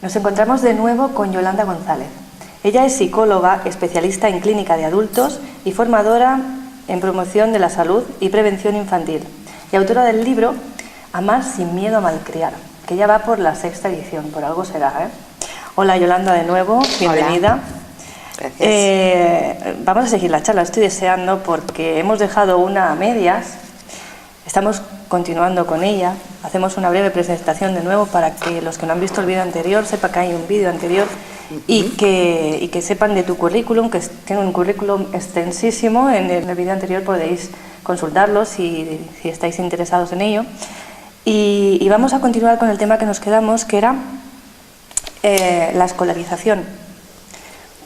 Nos encontramos de nuevo con Yolanda González. Ella es psicóloga, especialista en clínica de adultos y formadora en promoción de la salud y prevención infantil, y autora del libro Amar sin miedo a malcriar, que ya va por la 6ª edición, por algo será, ¿eh? Hola Yolanda, de nuevo, bienvenida. Hola. Gracias. Vamos a seguir la charla, estoy deseando, porque hemos dejado una a medias, estamos continuando con ella. Hacemos una breve presentación de nuevo para que los que no han visto el vídeo anterior sepan que hay un vídeo anterior y que sepan de tu currículum, que tiene un currículum extensísimo. En el vídeo anterior podéis consultarlo si estáis interesados en ello. Y vamos a continuar con el tema que nos quedamos, que era la escolarización.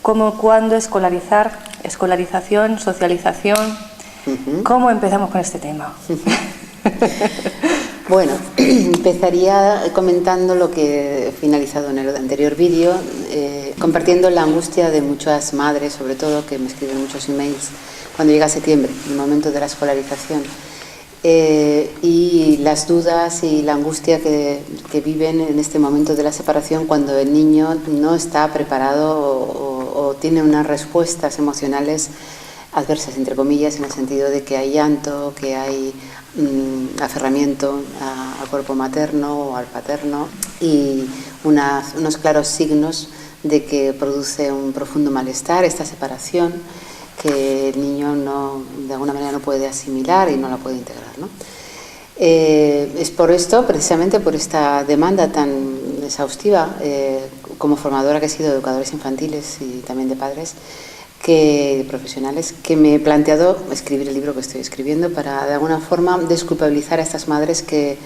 ¿Cómo, cuándo escolarizar? Escolarización, socialización. ¿Cómo empezamos con este tema? Bueno, empezaría comentando lo que he finalizado en el anterior vídeo, compartiendo la angustia de muchas madres, sobre todo, que me escriben muchos emails cuando llega septiembre, el momento de la escolarización, y las dudas y la angustia que viven en este momento de la separación, cuando el niño no está preparado o tiene unas respuestas emocionales adversas, entre comillas, en el sentido de que hay llanto, que hay aferramiento al cuerpo materno o al paterno, y unos claros signos de que produce un profundo malestar esta separación, que el niño de alguna manera no puede asimilar y no la puede integrar, ¿no? Es por esto, precisamente por esta demanda tan exhaustiva, como formadora que he sido de educadores infantiles y también de padres, de profesionales, que me he planteado escribir el libro que estoy escribiendo para, de alguna forma, desculpabilizar a estas madres que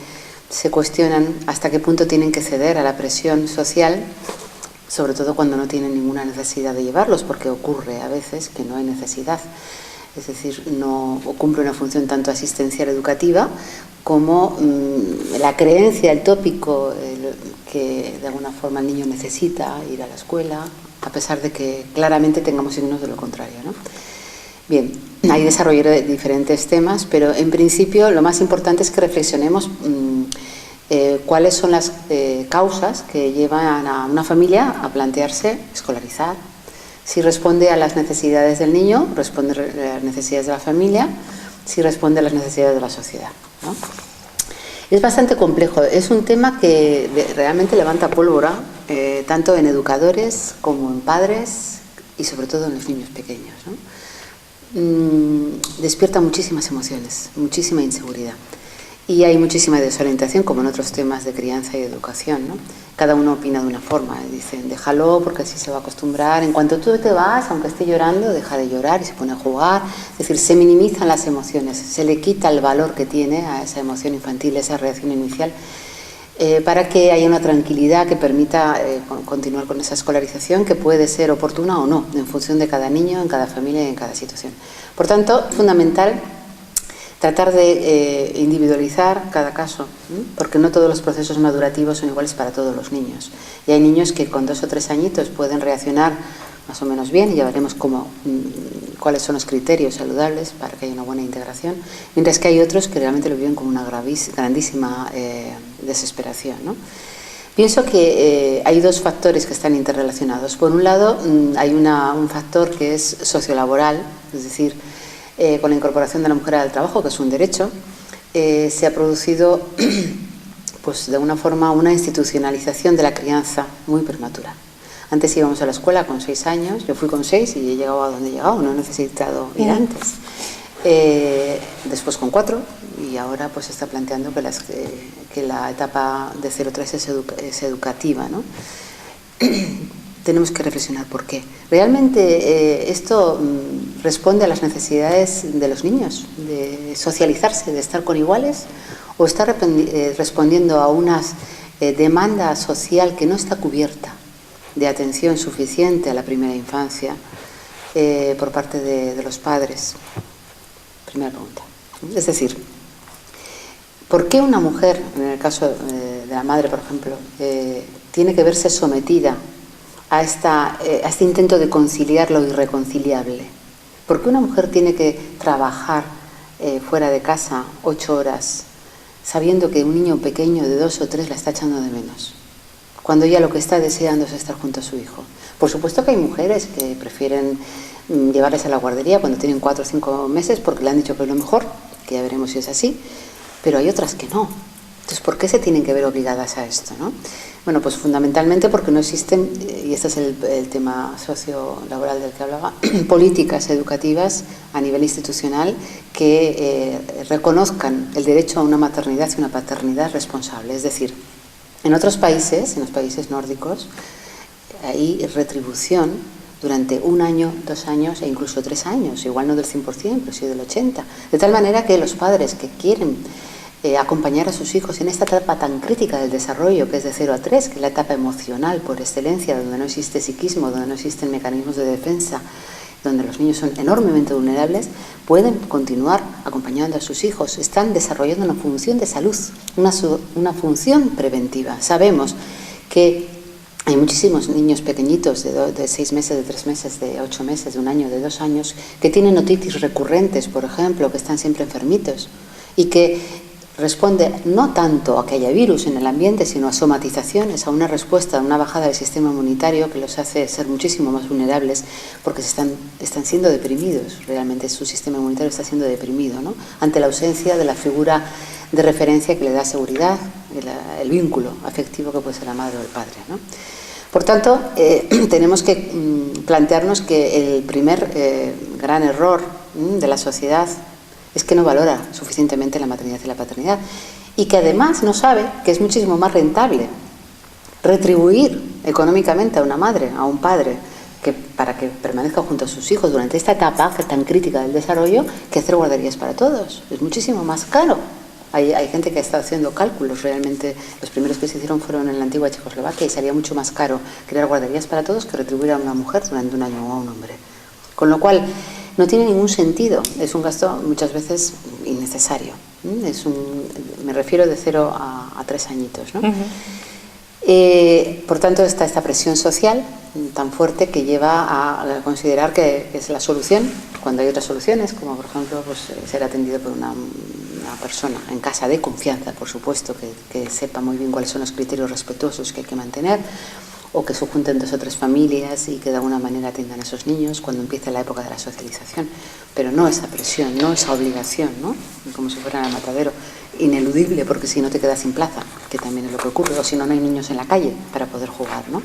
se cuestionan hasta qué punto tienen que ceder a la presión social, sobre todo cuando no tienen ninguna necesidad de llevarlos, porque ocurre a veces que no hay necesidad. Es decir, no cumple una función tanto asistencial educativa como la creencia, el tópico, que de alguna forma el niño necesita ir a la escuela, a pesar de que claramente tengamos signos de lo contrario, ¿no? Bien, ahí desarrollaré diferentes temas, pero en principio lo más importante es que reflexionemos cuáles son las causas que llevan a una familia a plantearse escolarizar. Si responde a las necesidades del niño, responde a las necesidades de la familia, si responde a las necesidades de la sociedad, ¿no? Es bastante complejo, es un tema que realmente levanta pólvora, tanto en educadores como en padres y sobre todo en los niños pequeños, ¿no? Despierta muchísimas emociones, muchísima inseguridad. Y hay muchísima desorientación, como en otros temas de crianza y educación, ¿no? Cada uno opina de una forma. Dicen, déjalo porque así se va a acostumbrar. En cuanto tú te vas, aunque esté llorando, deja de llorar y se pone a jugar. Es decir, se minimizan las emociones, se le quita el valor que tiene a esa emoción infantil, esa reacción inicial, para que haya una tranquilidad que permita continuar con esa escolarización, que puede ser oportuna o no, en función de cada niño, en cada familia y en cada situación. Por tanto, es fundamental tratar de individualizar cada caso, porque no todos los procesos madurativos son iguales para todos los niños. Y hay niños que con 2 o 3 añitos pueden reaccionar más o menos bien, y ya veremos cuáles son los criterios saludables para que haya una buena integración, mientras que hay otros que realmente lo viven como una grandísima desesperación, ¿no? Pienso que hay 2 factores que están interrelacionados. Por un lado, hay un factor que es sociolaboral, es decir, con la incorporación de la mujer al trabajo, que es un derecho, se ha producido, pues de alguna forma, una institucionalización de la crianza muy prematura. Antes íbamos a la escuela con 6 años, yo fui con 6 y he llegado a donde he llegado, no he necesitado ir antes. Después con 4, y ahora pues se está planteando que la etapa de 0-3 es educativa, ¿no? Tenemos que reflexionar por qué. ¿Realmente esto responde a las necesidades de los niños, de socializarse, de estar con iguales? ¿O está respondiendo a una demanda social que no está cubierta de atención suficiente a la primera infancia por parte de los padres? Primera pregunta. Es decir, ¿por qué una mujer, en el caso de la madre, por ejemplo, tiene que verse sometida a este intento de conciliar lo irreconciliable? ¿Por qué una mujer tiene que trabajar fuera de casa 8 horas sabiendo que un niño pequeño de 2 o 3 la está echando de menos? cuando ella lo que está deseando es estar junto a su hijo. Por supuesto que hay mujeres que prefieren llevarles a la guardería cuando tienen 4 o 5 meses porque le han dicho que es lo mejor, que ya veremos si es así, pero hay otras que no. Entonces, ¿por qué se tienen que ver obligadas a esto, no? Bueno, pues fundamentalmente porque no existen, y este es el tema sociolaboral del que hablaba, políticas educativas a nivel institucional que reconozcan el derecho a una maternidad y una paternidad responsable. Es decir, en otros países, en los países nórdicos, hay retribución durante 1 año, 2 años e incluso 3 años, igual no del 100%, pero sí del 80%. De tal manera que los padres que quieren acompañar a sus hijos en esta etapa tan crítica del desarrollo, que es de 0 a 3, que es la etapa emocional por excelencia, donde no existe psiquismo, donde no existen mecanismos de defensa, donde los niños son enormemente vulnerables, pueden continuar acompañando a sus hijos. Están desarrollando una función de salud, una función preventiva. Sabemos que hay muchísimos niños pequeñitos de 6 meses, de 3 meses, de 8 meses, de 1 año, de 2 años, que tienen otitis recurrentes, por ejemplo, que están siempre enfermitos y que responde no tanto a que haya virus en el ambiente, sino a somatizaciones, a una respuesta, a una bajada del sistema inmunitario que los hace ser muchísimo más vulnerables porque están siendo deprimidos. Realmente su sistema inmunitario está siendo deprimido, ¿no? Ante la ausencia de la figura de referencia que le da seguridad, el vínculo afectivo que puede ser la madre o el padre, ¿no? Por tanto, tenemos que plantearnos que el primer gran error de la sociedad es que no valora suficientemente la maternidad y la paternidad y que además no sabe que es muchísimo más rentable retribuir económicamente a una madre, a un padre, para que permanezca junto a sus hijos durante esta etapa tan crítica del desarrollo, que hacer guarderías para todos. Es muchísimo más caro. Hay gente que ha estado haciendo cálculos, realmente los primeros que se hicieron fueron en la antigua Checoslovaquia y salía mucho más caro crear guarderías para todos que retribuir a una mujer durante 1 año o a un hombre. Con lo cual, no tiene ningún sentido, es un gasto muchas veces innecesario. Me refiero de 0 a 3 añitos, ¿no? Por tanto, está esta presión social tan fuerte que lleva a considerar que es la solución, cuando hay otras soluciones, como por ejemplo pues, ser atendido por una persona en casa de confianza, por supuesto, que sepa muy bien cuáles son los criterios respetuosos que hay que mantener, o que se junten 2 o 3 familias y que de alguna manera atiendan a esos niños cuando empiece la época de la socialización, pero no esa presión, no esa obligación, ¿no? Como si fuera el matadero, ineludible, porque si no te quedas sin plaza, que también es lo que ocurre, o si no, no hay niños en la calle para poder jugar, ¿no?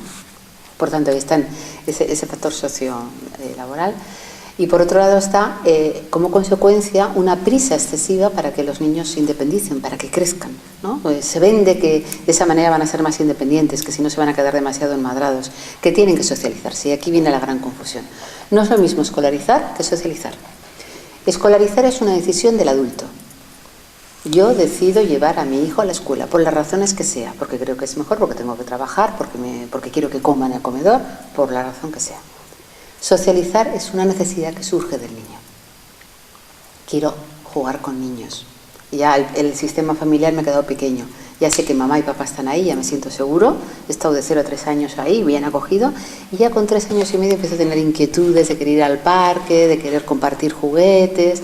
Por tanto, ahí está ese factor sociolaboral. Y por otro lado está, como consecuencia, una prisa excesiva para que los niños se independicen, para que crezcan, ¿no? Pues se vende que de esa manera van a ser más independientes, que si no se van a quedar demasiado enmadrados, que tienen que socializarse. Y aquí viene la gran confusión. No es lo mismo escolarizar que socializar. Escolarizar es una decisión del adulto. Yo decido llevar a mi hijo a la escuela, por las razones que sea, porque creo que es mejor, porque tengo que trabajar, porque quiero que coma en el comedor, por la razón que sea. Socializar es una necesidad que surge del niño. Quiero jugar con niños. Ya el sistema familiar me ha quedado pequeño. Ya sé que mamá y papá están ahí, ya me siento seguro. He estado de 0 a 3 años ahí, bien acogido. Y ya con 3 años y medio empiezo a tener inquietudes de querer ir al parque, de querer compartir juguetes.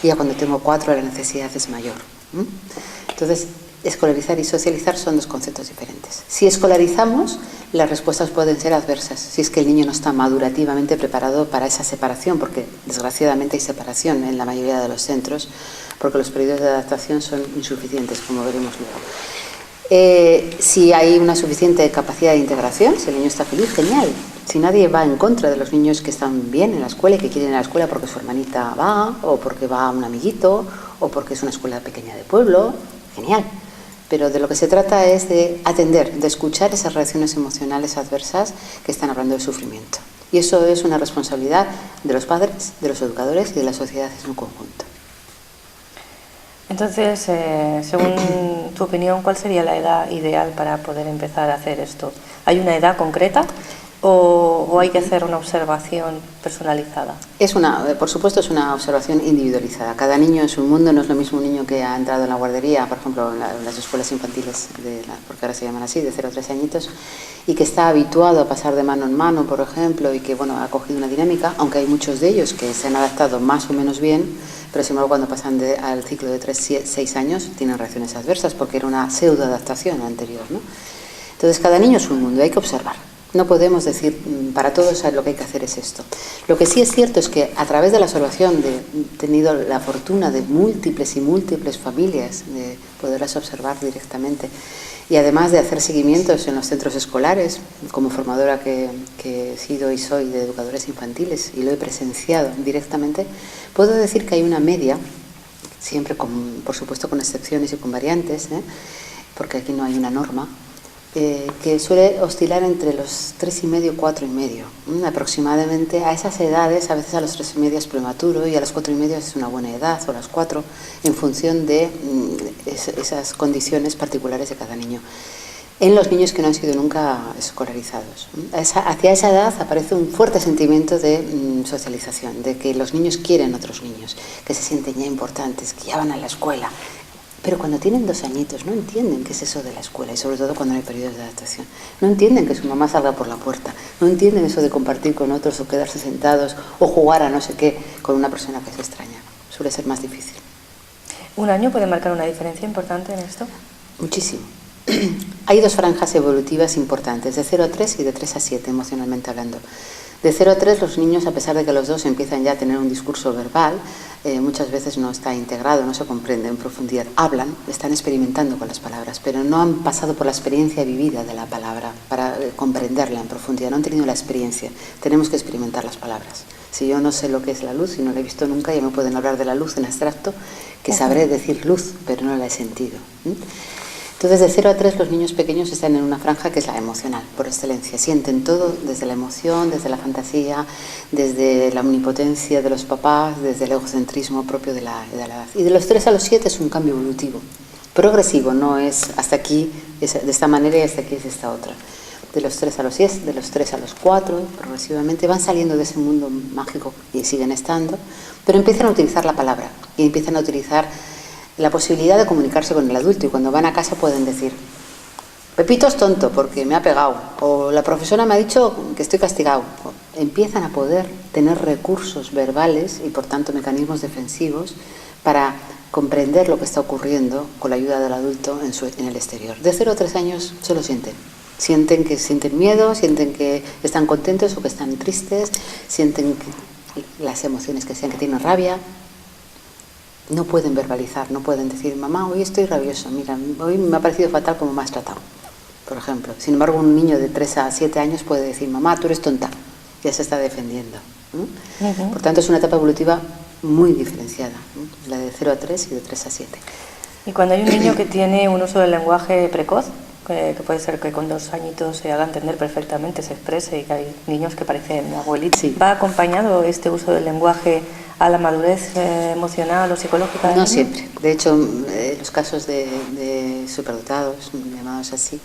Y ya cuando tengo 4 la necesidad es mayor. Entonces, escolarizar y socializar son 2 conceptos diferentes. Si escolarizamos, las respuestas pueden ser adversas, si es que el niño no está madurativamente preparado para esa separación, porque desgraciadamente hay separación en la mayoría de los centros, porque los periodos de adaptación son insuficientes, como veremos luego. Si hay una suficiente capacidad de integración, si el niño está feliz, genial. Si nadie va en contra de los niños que están bien en la escuela y que quieren ir a la escuela porque su hermanita va, o porque va un amiguito, o porque es una escuela pequeña de pueblo, genial. Pero de lo que se trata es de atender, de escuchar esas reacciones emocionales adversas que están hablando de sufrimiento. Y eso es una responsabilidad de los padres, de los educadores y de la sociedad en su conjunto. Entonces, según tu opinión, ¿cuál sería la edad ideal para poder empezar a hacer esto? ¿Hay una edad concreta o hay que hacer una observación personalizada? Por supuesto, es una observación individualizada. Cada niño es un mundo, no es lo mismo un niño que ha entrado en la guardería, por ejemplo, en las escuelas infantiles, porque ahora se llaman así, de 0 a 3 añitos, y que está habituado a pasar de mano en mano, por ejemplo, y que ha cogido una dinámica, aunque hay muchos de ellos que se han adaptado más o menos bien, pero sin embargo cuando pasan al ciclo de 3-6 años tienen reacciones adversas porque era una pseudoadaptación anterior, ¿no? Entonces, cada niño es un mundo, hay que observar. No podemos decir, para todos lo que hay que hacer es esto. Lo que sí es cierto es que a través de la observación, he tenido la fortuna de múltiples y múltiples familias, de poderlas observar directamente, y además de hacer seguimientos en los centros escolares, como formadora que he sido y soy de educadores infantiles, y lo he presenciado directamente, puedo decir que hay una media, siempre por supuesto con excepciones y con variantes, porque aquí no hay una norma, que suele oscilar entre los 3,5 y 4,5. Aproximadamente a esas edades, a veces a los 3,5 es prematuro y a los 4,5 es una buena edad, o a las 4, en función de esas condiciones particulares de cada niño. En los niños que no han sido nunca escolarizados. Hacia esa edad aparece un fuerte sentimiento de socialización, de que los niños quieren otros niños, que se sienten ya importantes, que ya van a la escuela. Pero cuando tienen 2 añitos no entienden qué es eso de la escuela, y sobre todo cuando no hay periodos de adaptación. No entienden que su mamá salga por la puerta, no entienden eso de compartir con otros o quedarse sentados o jugar a no sé qué con una persona que se extraña. Suele ser más difícil. ¿Un año puede marcar una diferencia importante en esto? Muchísimo. Hay 2 franjas evolutivas importantes, de 0 a 3 y de 3 a 7, emocionalmente hablando. De 0 a 3 los niños, a pesar de que los 2 empiezan ya a tener un discurso verbal, muchas veces no está integrado, no se comprende en profundidad. Hablan, están experimentando con las palabras, pero no han pasado por la experiencia vivida de la palabra para comprenderla en profundidad, no han tenido la experiencia. Tenemos que experimentar las palabras. Si yo no sé lo que es la luz y no la he visto nunca, ya me pueden hablar de la luz en abstracto, que sabré decir luz, pero no la he sentido. Entonces, de 0 a 3 los niños pequeños están en una franja que es la emocional, por excelencia. Sienten todo desde la emoción, desde la fantasía, desde la omnipotencia de los papás, desde el egocentrismo propio de la edad. Y de los 3 a los 7 es un cambio evolutivo, progresivo, no es hasta aquí es de esta manera y hasta aquí es de esta otra. De los 3 a los 10, de los 3 a los 4, progresivamente van saliendo de ese mundo mágico y siguen estando, pero empiezan a utilizar la palabra y empiezan a utilizar la posibilidad de comunicarse con el adulto, y cuando van a casa pueden decir: Pepito es tonto porque me ha pegado, o la profesora me ha dicho que estoy castigado. Empiezan a poder tener recursos verbales y por tanto mecanismos defensivos para comprender lo que está ocurriendo con la ayuda del adulto en el exterior. De 0 a 3 años solo sienten que sienten miedo, sienten que están contentos o que están tristes, sienten las emociones que sean, que tienen rabia. No pueden verbalizar, no pueden decir: mamá, hoy estoy rabioso, mira, hoy me ha parecido fatal como me has tratado, por ejemplo. Sin embargo, un niño de 3 a 7 años puede decir: mamá, tú eres tonta, ya se está defendiendo. Por tanto, es una etapa evolutiva muy diferenciada, la de 0 a 3 y de 3 a 7. Y cuando hay un niño que tiene un uso del lenguaje precoz, que puede ser que con 2 añitos se haga entender perfectamente, se exprese, y que hay niños que parecen abuelitos, sí. ¿Va acompañado este uso del lenguaje a la madurez emocional o psicológica? No siempre. De hecho, los casos de superdotados, llamados así,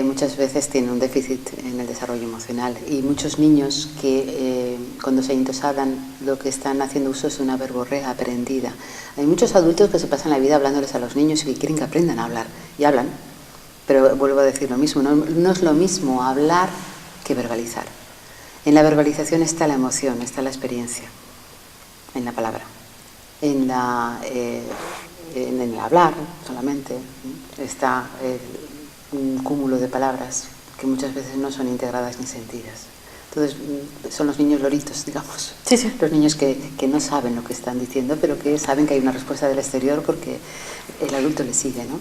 muchas veces tienen un déficit en el desarrollo emocional, y muchos niños que con 2 añitos hablan, lo que están haciendo uso es una verborrea aprendida. Hay muchos adultos que se pasan la vida hablándoles a los niños y que quieren que aprendan a hablar, y hablan, pero vuelvo a decir lo mismo, no es lo mismo hablar que verbalizar. En la verbalización está la emoción, está la experiencia, en la palabra. En el hablar solamente está un cúmulo de palabras que muchas veces no son integradas ni sentidas. Entonces, son los niños loritos, digamos. Sí, sí. Los niños que no saben lo que están diciendo, pero que saben que hay una respuesta del exterior porque el adulto les sigue, ¿no?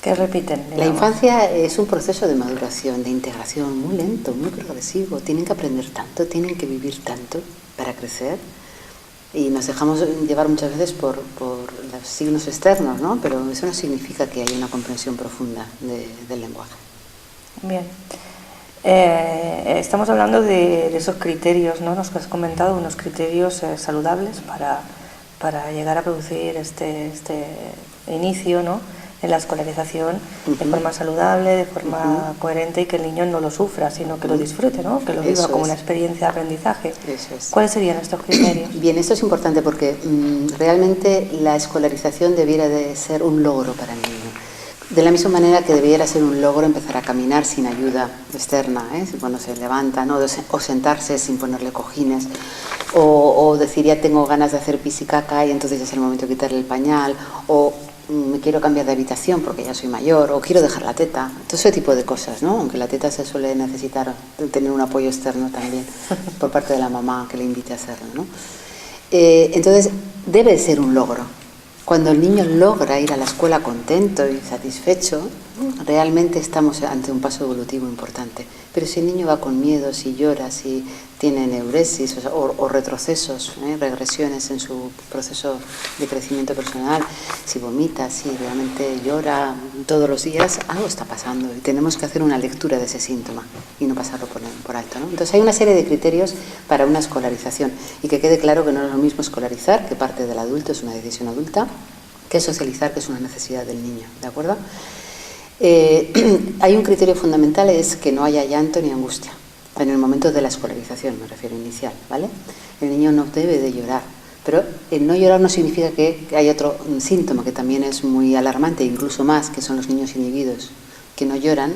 Que repiten. Digamos. La infancia es un proceso de maduración, de integración muy lento, muy progresivo. Tienen que aprender tanto, tienen que vivir tanto para crecer. Y nos dejamos llevar muchas veces por los signos externos, ¿no? Pero eso no significa que haya una comprensión profunda del lenguaje. Bien. Estamos hablando de esos criterios, ¿no? Nos has comentado unos criterios saludables para llegar a producir este inicio, ¿no?, en la escolarización de forma saludable, de forma coherente, y que el niño no lo sufra, sino que lo disfrute, ¿no?, que lo viva como una experiencia de aprendizaje. ¿Cuáles serían estos criterios? Bien, esto es importante porque realmente la escolarización debiera de ser un logro para el niño. De la misma manera que debiera ser un logro empezar a caminar sin ayuda externa, cuando se levanta, ¿no?, o sentarse sin ponerle cojines, o decir: ya tengo ganas de hacer pis y caca y entonces ya es el momento de quitarle el pañal, o me quiero cambiar de habitación porque ya soy mayor, o quiero dejar la teta, todo ese tipo de cosas, ¿no? Aunque la teta se suele necesitar tener un apoyo externo también por parte de la mamá que le invite a hacerlo, ¿no? Entonces, debe ser un logro. Cuando el niño logra ir a la escuela contento y satisfecho, realmente estamos ante un paso evolutivo importante. Pero si el niño va con miedo, si llora, si tiene neuresis o retrocesos, regresiones en su proceso de crecimiento personal, si vomita, si realmente llora todos los días, algo está pasando y tenemos que hacer una lectura de ese síntoma y no pasarlo por alto, ¿no? Entonces hay una serie de criterios para una escolarización y que quede claro que no es lo mismo escolarizar, que parte del adulto, es una decisión adulta, que socializar, que es una necesidad del niño, ¿de acuerdo? Hay un criterio fundamental, es que no haya llanto ni angustia en el momento de la escolarización, me refiero inicial, ¿vale? El niño no debe de llorar, pero el no llorar no significa que hay otro síntoma que también es muy alarmante, incluso más, que son los niños inhibidos, que no lloran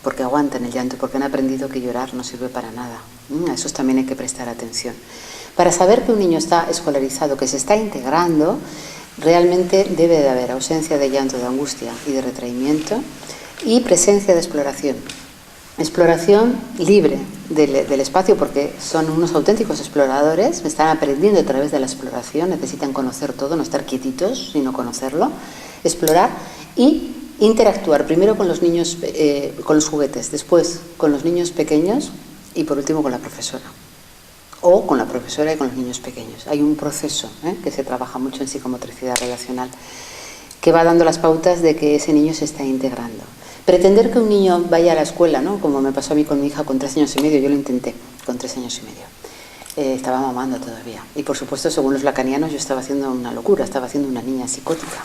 porque aguantan el llanto, porque han aprendido que llorar no sirve para nada. A esos también hay que prestar atención. Para saber que un niño está escolarizado, que se está integrando, realmente debe de haber ausencia de llanto, de angustia y de retraimiento y presencia de exploración. Exploración libre del espacio, porque son unos auténticos exploradores, están aprendiendo a través de la exploración, necesitan conocer todo, no estar quietitos, sino conocerlo, explorar y interactuar primero con los niños, con los juguetes, después con los niños pequeños y por último con la profesora. O con la profesora y con los niños pequeños. Hay un proceso que se trabaja mucho en psicomotricidad relacional, que va dando las pautas de que ese niño se está integrando. Pretender que un niño vaya a la escuela, ¿no? Como me pasó a mí con mi hija con 3 años y medio, yo lo intenté con 3 años y medio. Estaba mamando todavía. Y por supuesto, según los lacanianos, yo estaba haciendo una locura, estaba haciendo una niña psicótica.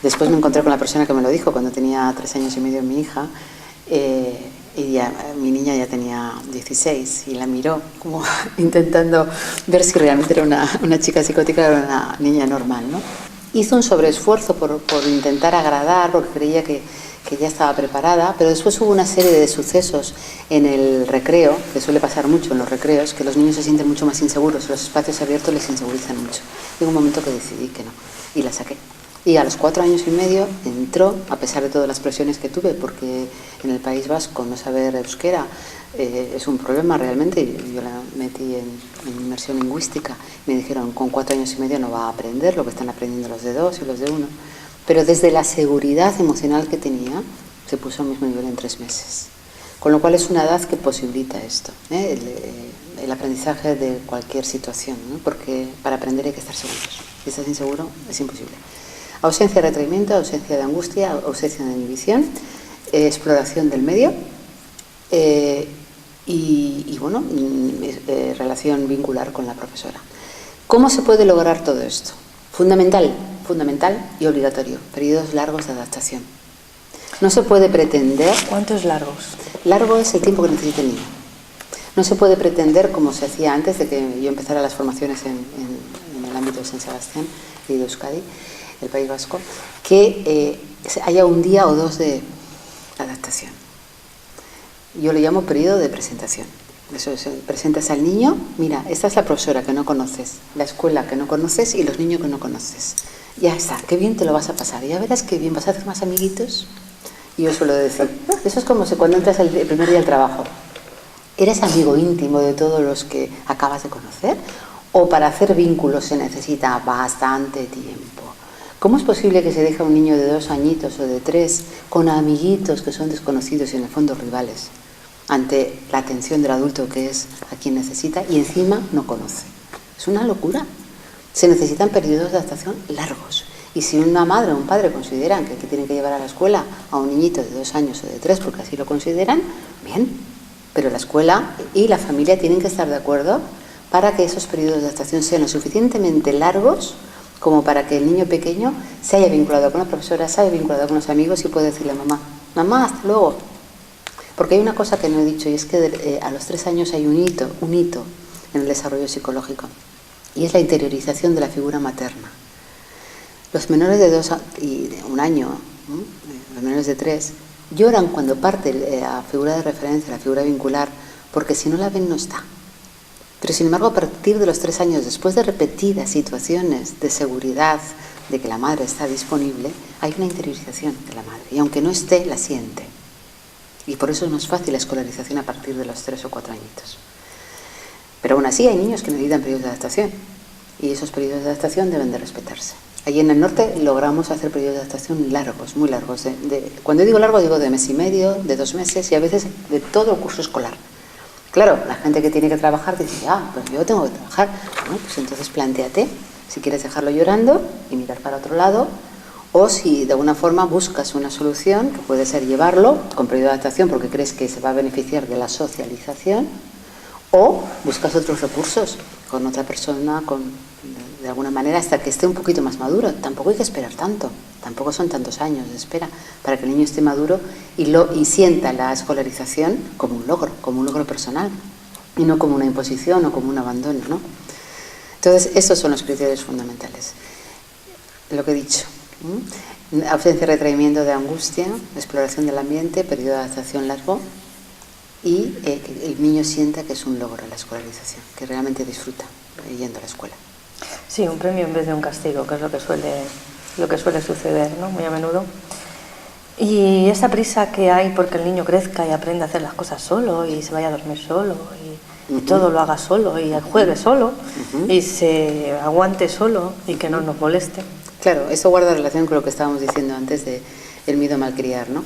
Después me encontré con la persona que me lo dijo cuando tenía 3 años y medio mi hija. Y ya, mi niña ya tenía 16 y la miró como intentando ver si realmente era una chica psicótica o una niña normal, ¿no? Hizo un sobreesfuerzo por intentar agradar, porque creía que ya estaba preparada, pero después hubo una serie de sucesos en el recreo, que suele pasar mucho en los recreos, que los niños se sienten mucho más inseguros, los espacios abiertos les insegurizan mucho. Llegó un momento que decidí que no, y la saqué. Y a los 4 años y medio entró, a pesar de todas las presiones que tuve, porque en el País Vasco no saber euskera es un problema realmente. Yo la metí en inmersión lingüística. Me dijeron, con 4 años y medio no va a aprender lo que están aprendiendo los de 2 y los de 1. Pero desde la seguridad emocional que tenía, se puso al mismo nivel en 3 meses. Con lo cual es una edad que posibilita esto, el aprendizaje de cualquier situación, ¿no? Porque para aprender hay que estar seguros. Si estás inseguro, es imposible. Ausencia de retraimiento, ausencia de angustia, ausencia de inhibición, exploración del medio y bueno, relación vincular con la profesora. ¿Cómo se puede lograr todo esto? Fundamental y obligatorio, periodos largos de adaptación. No se puede pretender... ¿Cuántos largos? Largo es el tiempo que necesita el niño. No se puede pretender, como se hacía antes de que yo empezara las formaciones en el ámbito de San Sebastián y de Euskadi, el País Vasco, que haya un día o 2 de adaptación. Yo le llamo periodo de presentación. Eso es, presentas al niño, mira, esta es la profesora que no conoces, la escuela que no conoces y los niños que no conoces. Ya está, qué bien te lo vas a pasar, ya verás qué bien, vas a hacer más amiguitos. Y yo suelo decir, eso es como si cuando entras el primer día al trabajo, ¿eres amigo íntimo de todos los que acabas de conocer? ¿O para hacer vínculos se necesita bastante tiempo? ¿Cómo es posible que se deje a un niño de 2 añitos o de 3 con amiguitos que son desconocidos y en el fondo rivales ante la atención del adulto que es a quien necesita y encima no conoce? Es una locura. Se necesitan periodos de adaptación largos. Y si una madre o un padre consideran que tienen que llevar a la escuela a un niñito de 2 años o de 3 porque así lo consideran, bien. Pero la escuela y la familia tienen que estar de acuerdo para que esos periodos de adaptación sean lo suficientemente largos como para que el niño pequeño se haya vinculado con la profesora, se haya vinculado con los amigos y pueda decirle a mamá, mamá, hasta luego. Porque hay una cosa que no he dicho y es que a los 3 años hay un hito en el desarrollo psicológico y es la interiorización de la figura materna. Los menores de 2 y de 1 año, los menores de 3, lloran cuando parte la figura de referencia, la figura vincular, porque si no la ven no está. Pero sin embargo, a partir de los 3 años, después de repetidas situaciones de seguridad, de que la madre está disponible, hay una interiorización de la madre. Y aunque no esté, la siente. Y por eso es más fácil la escolarización a partir de los 3 o 4 añitos. Pero aún así hay niños que necesitan periodos de adaptación. Y esos periodos de adaptación deben de respetarse. Allí en el norte logramos hacer periodos de adaptación largos, muy largos. Cuando digo largo, digo de mes y medio, de 2 meses y a veces de todo el curso escolar. Claro, la gente que tiene que trabajar dice, pues yo tengo que trabajar. Bueno, pues entonces plantéate si quieres dejarlo llorando y mirar para otro lado, o si de alguna forma buscas una solución, que puede ser llevarlo con periodo de adaptación porque crees que se va a beneficiar de la socialización, o buscas otros recursos con otra persona, de alguna manera, hasta que esté un poquito más maduro. Tampoco hay que esperar tanto, tampoco son tantos años de espera para que el niño esté maduro y sienta la escolarización como un logro personal, y no como una imposición o como un abandono, ¿no? Entonces, esos son los criterios fundamentales. Lo que he dicho, ausencia y retraimiento de angustia, exploración del ambiente, periodo de adaptación largo, y que el niño sienta que es un logro la escolarización, que realmente disfruta yendo a la escuela. Sí, un premio en vez de un castigo, que es lo que suele suceder, ¿no? Muy a menudo. Y esa prisa que hay porque el niño crezca y aprenda a hacer las cosas solo y se vaya a dormir solo y todo lo haga solo y juegue solo y se aguante solo y que no nos moleste. Claro, eso guarda relación con lo que estábamos diciendo antes de el miedo a malcriar, ¿no?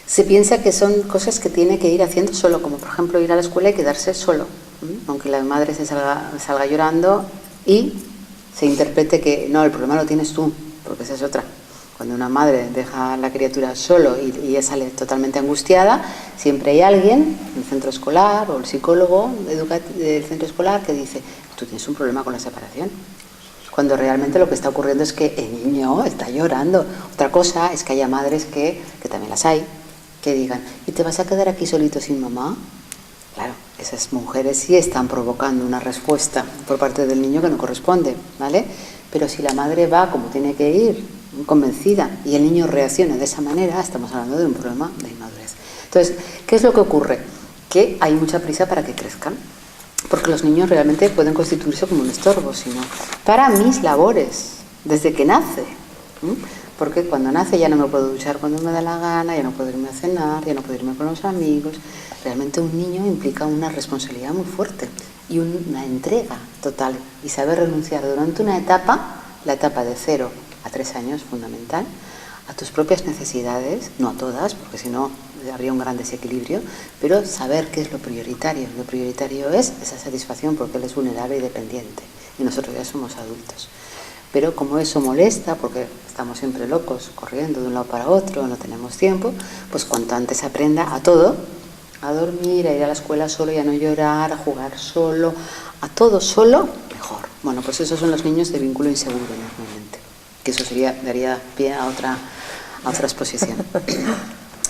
Se piensa que son cosas que tiene que ir haciendo solo, como por ejemplo ir a la escuela y quedarse solo, aunque la madre salga llorando, y se interprete que no, el problema lo tienes tú, porque esa es otra. Cuando una madre deja a la criatura solo y ella sale totalmente angustiada, siempre hay alguien, el centro escolar o el psicólogo del centro escolar, que dice, tú tienes un problema con la separación. Cuando realmente lo que está ocurriendo es que el niño está llorando. Otra cosa es que haya madres que también las hay, que digan, ¿y te vas a quedar aquí solito sin mamá? Claro, esas mujeres sí están provocando una respuesta por parte del niño que no corresponde, ¿vale? Pero si la madre va como tiene que ir, convencida, y el niño reacciona de esa manera, estamos hablando de un problema de inmadurez. Entonces, ¿qué es lo que ocurre? Que hay mucha prisa para que crezcan, porque los niños realmente pueden constituirse como un estorbo, sino para mis labores, desde que nace. Porque cuando nace ya no me puedo duchar cuando me da la gana, ya no puedo irme a cenar, ya no puedo irme con los amigos. Realmente un niño implica una responsabilidad muy fuerte y una entrega total. Y saber renunciar durante una etapa, la etapa de 0 a 3 años, fundamental, a tus propias necesidades, no a todas, porque si no habría un gran desequilibrio, pero saber qué es lo prioritario. Lo prioritario es esa satisfacción porque él es vulnerable y dependiente y nosotros ya somos adultos. Pero como eso molesta, porque estamos siempre locos, corriendo de un lado para otro, no tenemos tiempo, pues cuanto antes aprenda a todo, a dormir, a ir a la escuela solo y a no llorar, a jugar solo, a todo solo, mejor. Bueno, pues esos son los niños de vínculo inseguro normalmente, que eso daría pie a otra exposición.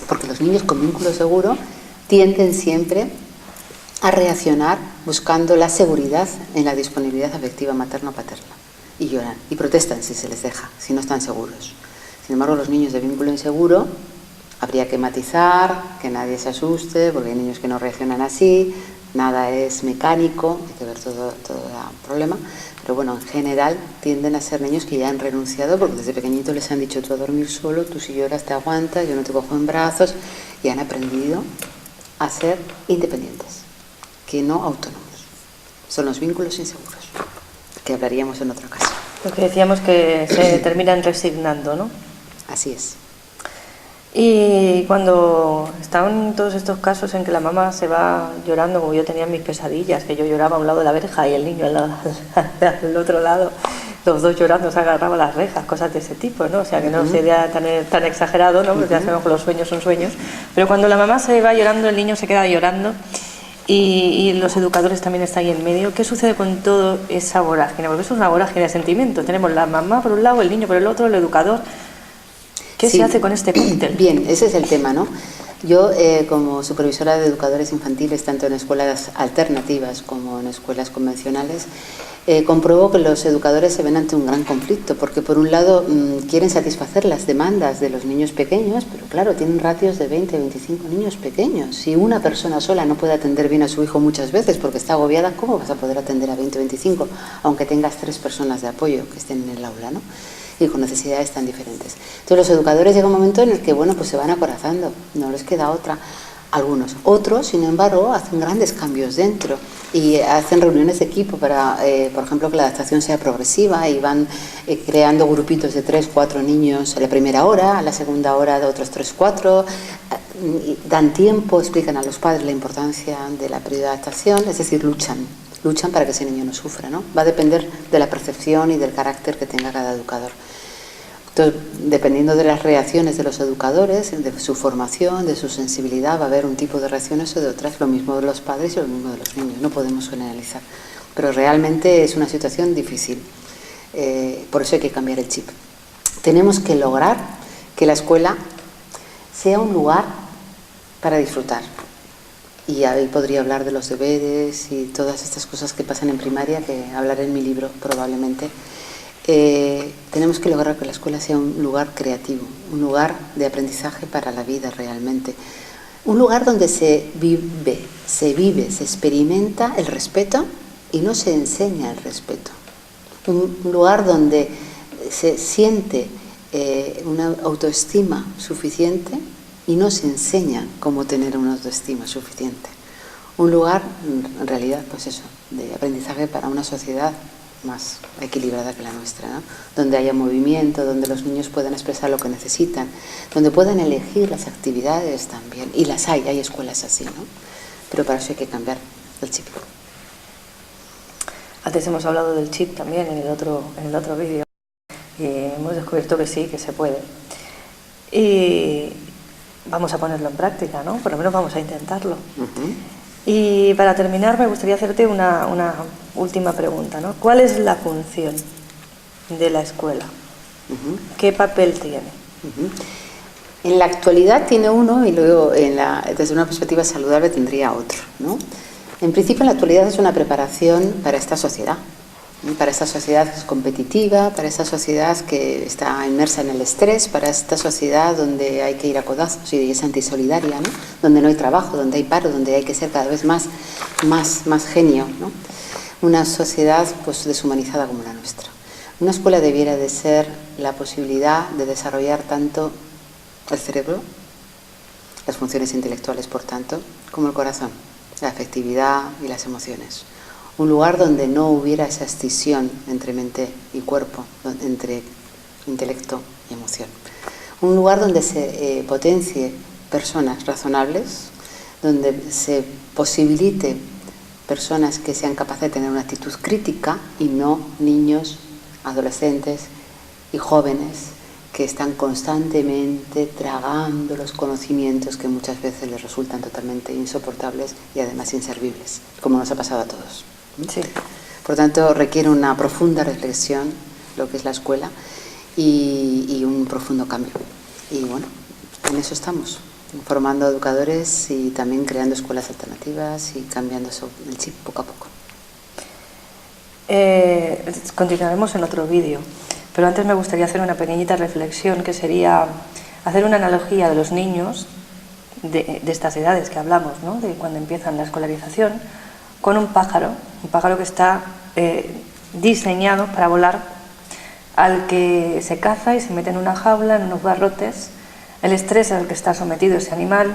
Porque los niños con vínculo seguro tienden siempre a reaccionar buscando la seguridad en la disponibilidad afectiva materno-paterna. Y lloran y protestan si se les deja, si no están seguros. Sin embargo, los niños de vínculo inseguro habría que matizar, que nadie se asuste, porque hay niños que no reaccionan así, nada es mecánico, hay que ver todo el problema, pero bueno, en general tienden a ser niños que ya han renunciado, porque desde pequeñitos les han dicho tú a dormir solo, tú si lloras te aguantas, yo no te cojo en brazos, y han aprendido a ser independientes, que no autónomos. Son los vínculos inseguros, que hablaríamos en otra ocasión. Lo que decíamos que se terminan resignando, ¿no? Así es. Y cuando estaban todos estos casos en que la mamá se va llorando, como yo tenía mis pesadillas, que yo lloraba a un lado de la verja y el niño al otro lado, los dos llorando, se agarraban las rejas, cosas de ese tipo, ¿no? O sea, que no sería tan exagerado, ¿no? Porque ya sabemos que los sueños son sueños. Pero cuando la mamá se va llorando, el niño se queda llorando y los educadores también están ahí en medio. ¿Qué sucede con toda esa vorágine? Porque eso es una vorágine de sentimientos. Tenemos la mamá por un lado, el niño por el otro, el educador. ¿Qué se hace con este cóctel? Bien, ese es el tema, ¿no? Yo, como supervisora de educadores infantiles, tanto en escuelas alternativas como en escuelas convencionales, compruebo que los educadores se ven ante un gran conflicto, porque por un lado quieren satisfacer las demandas de los niños pequeños, pero claro, tienen ratios de 20, 25 niños pequeños. Si una persona sola no puede atender bien a su hijo muchas veces porque está agobiada, ¿cómo vas a poder atender a 20, 25? Aunque tengas 3 personas de apoyo que estén en el aula, ¿no? y con necesidades tan diferentes. Entonces los educadores llega un momento en el que, bueno, pues se van acorazando, no les queda otra. Algunos. Otros, sin embargo, hacen grandes cambios dentro y hacen reuniones de equipo para, por ejemplo, que la adaptación sea progresiva y van creando grupitos de 3, 4 niños a la primera hora, a la segunda hora de otros 3, 4, dan tiempo, explican a los padres la importancia de la periodo de adaptación, es decir, luchan para que ese niño no sufra, ¿no? Va a depender de la percepción y del carácter que tenga cada educador. Entonces, dependiendo de las reacciones de los educadores, de su formación, de su sensibilidad, va a haber un tipo de reacciones o de otras, lo mismo de los padres y lo mismo de los niños, no podemos generalizar. Pero realmente es una situación difícil, por eso hay que cambiar el chip. Tenemos que lograr que la escuela sea un lugar para disfrutar. Y ahí podría hablar de los deberes y todas estas cosas que pasan en primaria, que hablaré en mi libro probablemente. Tenemos que lograr que la escuela sea un lugar creativo, un lugar de aprendizaje para la vida realmente, un lugar donde se vive, se experimenta el respeto y no se enseña el respeto, un lugar donde se siente una autoestima suficiente y no se enseña cómo tener una autoestima suficiente, un lugar en realidad pues eso, de aprendizaje para una sociedad más equilibrada que la nuestra, ¿no? Donde haya movimiento, donde los niños puedan expresar lo que necesitan, donde puedan elegir las actividades también, y las hay escuelas así, ¿no? Pero para eso hay que cambiar el chip. Antes hemos hablado del chip también en el otro vídeo y hemos descubierto que sí, que se puede. Y vamos a ponerlo en práctica, ¿no? Por lo menos vamos a intentarlo. Y para terminar me gustaría hacerte una última pregunta, ¿no? ¿Cuál es la función de la escuela? ¿Qué papel tiene? En la actualidad tiene uno y luego desde una perspectiva saludable tendría otro, ¿no? En principio en la actualidad es una preparación para esta sociedad, ¿no? Para esta sociedad que es competitiva, para esta sociedad que está inmersa en el estrés, para esta sociedad donde hay que ir a codazos y es antisolidaria, ¿no? Donde no hay trabajo, donde hay paro, donde hay que ser cada vez más genio, ¿no? Una sociedad pues deshumanizada como la nuestra. Una escuela debiera de ser la posibilidad de desarrollar tanto el cerebro, las funciones intelectuales por tanto, como el corazón, la afectividad y las emociones. Un lugar donde no hubiera esa escisión entre mente y cuerpo, entre intelecto y emoción. Un lugar donde se potencie personas razonables, donde se posibilite personas que sean capaces de tener una actitud crítica y no niños, adolescentes y jóvenes que están constantemente tragando los conocimientos que muchas veces les resultan totalmente insoportables y además inservibles, como nos ha pasado a todos. Sí. Por tanto, requiere una profunda reflexión lo que es la escuela y un profundo cambio. Y bueno, en eso estamos, formando educadores y también creando escuelas alternativas y cambiando el chip poco a poco. Continuaremos en otro vídeo, pero antes me gustaría hacer una pequeñita reflexión, que sería hacer una analogía de los niños de estas edades que hablamos, ¿no? De cuando empiezan la escolarización, con un pájaro que está diseñado para volar, al que se caza y se mete en una jaula, en unos barrotes, el estrés al que está sometido ese animal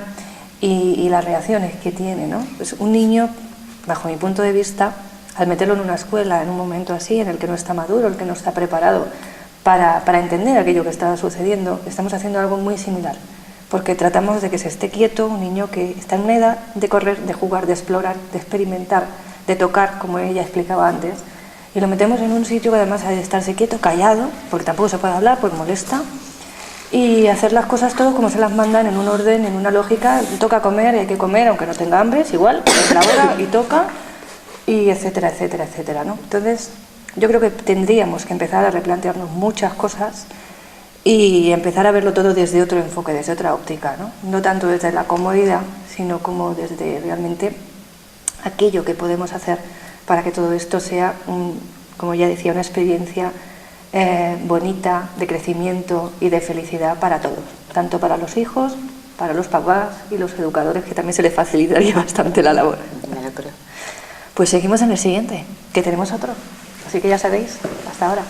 y las reacciones que tiene, ¿no? Pues un niño, bajo mi punto de vista, al meterlo en una escuela en un momento así, en el que no está maduro, el que no está preparado para entender aquello que está sucediendo, estamos haciendo algo muy similar, porque tratamos de que se esté quieto, un niño que está en una edad de correr, de jugar, de explorar, de experimentar, de tocar, como ella explicaba antes, y lo metemos en un sitio que además ha de estarse quieto, callado, porque tampoco se puede hablar, porque molesta, y hacer las cosas todo como se las mandan, en un orden, en una lógica. Toca comer y hay que comer, aunque no tenga hambre, es igual, es la hora y toca, y etcétera, etcétera, etcétera, ¿no? Entonces, yo creo que tendríamos que empezar a replantearnos muchas cosas y empezar a verlo todo desde otro enfoque, desde otra óptica, ¿no? No tanto desde la comodidad, sino como desde realmente aquello que podemos hacer para que todo esto sea, como ya decía, una experiencia bonita, de crecimiento y de felicidad para todos, tanto para los hijos, para los papás y los educadores, que también se les facilitaría bastante la labor. Pues seguimos en el siguiente, que tenemos otro. Así que ya sabéis, hasta ahora.